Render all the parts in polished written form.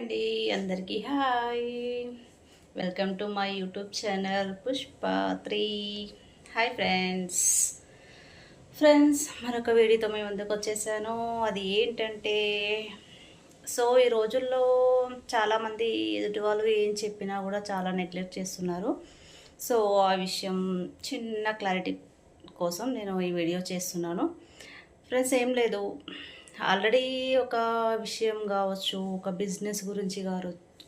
అండి అందరికీ hi. Welcome to my YouTube channel Pushpa 3. Hi friends మరొక వీడియోతో మేము ముందుకు వచ్చేసాను. అది ఏంటంటే ఈ రోజుల్లో చాలామంది ఎదుటి వాళ్ళు ఏం చెప్పినా కూడా చాలా నెగ్లెక్ట్ చేస్తున్నారు. ఆ విషయం చిన్న క్లారిటీ కోసం నేను ఈ వీడియో చేస్తున్నాను. ఫ్రెండ్స్ ఏం లేదు, ఆల్రెడీ ఒక విషయం కావచ్చు, ఒక బిజినెస్ గురించి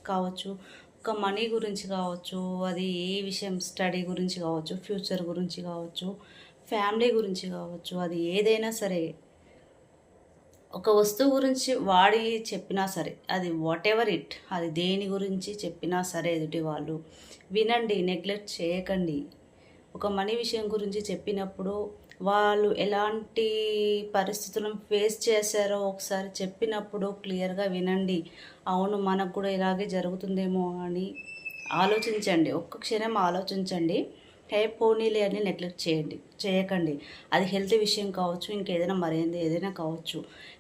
కావచ్చు, ఒక మనీ గురించి కావచ్చు, అది ఏ విషయం స్టడీ గురించి కావచ్చు, ఫ్యూచర్ గురించి కావచ్చు, ఫ్యామిలీ గురించి కావచ్చు, అది ఏదైనా సరే ఒక వస్తువు గురించి వాడి చెప్పినా సరే, అది వాట్ ఎవర్ ఇట్, అది దేని గురించి చెప్పినా సరే ఎదుటి వాళ్ళు వినండి, నెగ్లెక్ట్ చేయకండి. ఒక మనీ విషయం గురించి చెప్పినప్పుడు వాళ్ళు ఎలాంటి పరిస్థితులను ఫేస్ చేశారో ఒకసారి చెప్పినప్పుడు క్లియర్గా వినండి. అవును, మనకు కూడా ఇలాగే జరుగుతుందేమో అని ఆలోచించండి. ఒక్క క్షణం ఆలోచించండి. పోనీలే అని నెగ్లెక్ట్ చేయకండి. అది హెల్త్ విషయం కావచ్చు, ఇంకేదైనా మరేంది ఏదైనా కావచ్చు.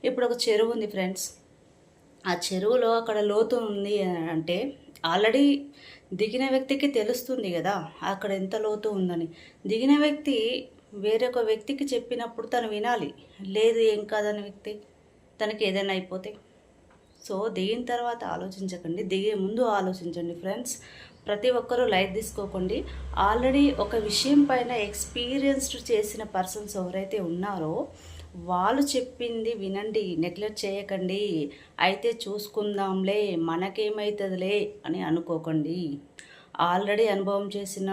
ఇప్పుడు ఒక చెరువు ఉంది ఫ్రెండ్స్. ఆ చెరువులో అక్కడ లోతు ఉంది అంటే ఆల్రెడీ దిగిన వ్యక్తికి తెలుస్తుంది కదా అక్కడ ఎంత లోతు ఉందని. దిగిన వ్యక్తి వేరొక వ్యక్తికి చెప్పినప్పుడు తను వినాలి. లేదు ఏం కాదని వ్యక్తి తనకి ఏదైనా అయిపోతే దిగిన తర్వాత ఆలోచించకండి, దిగే ముందు ఆలోచించండి ఫ్రెండ్స్. ప్రతి ఒక్కరూ లైట్ తీసుకోకండి. ఆల్రెడీ ఒక విషయం పైన ఎక్స్పీరియన్స్డ్ చేసిన పర్సన్స్ ఎవరైతే ఉన్నారో వాళ్ళు చెప్పింది వినండి, నెగ్లెక్ట్ చేయకండి. అయితే చూసుకుందాంలే, మనకేమవుతుందిలే అని అనుకోకండి. ఆల్రెడీ అనుభవం చేసిన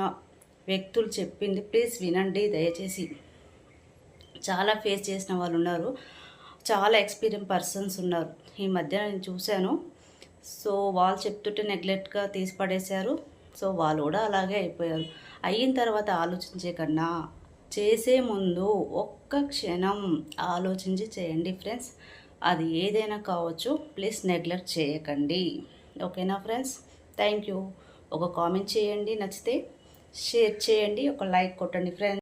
వ్యక్తులు చెప్పింది ప్లీజ్ వినండి దయచేసి. చాలా ఫేస్ చేసిన వాళ్ళు ఉన్నారు, చాలా ఎక్స్పీరియన్స్ పర్సన్స్ ఉన్నారు. ఈ మధ్య నేను చూశాను. వాళ్ళు చెప్తుంటే నెగ్లెక్ట్గా తీసి పడేశారు. వాళ్ళు కూడా అలాగే అయిపోయారు. అయిన తర్వాత ఆలోచించే కన్నా చేసే ముందు ఒక్క క్షణం ఆలోచించి చేయండి ఫ్రెండ్స్. అది ఏదైనా కావచ్చు, ప్లీజ్ నెగ్లెక్ట్ చేయకండి. ఓకేనా ఫ్రెండ్స్? Thank you. ఒక కామెంట్ చేయండి, నచ్చితే షేర్ చేయండి, ఒక లైక్ కొట్టండి ఫ్రెండ్స్.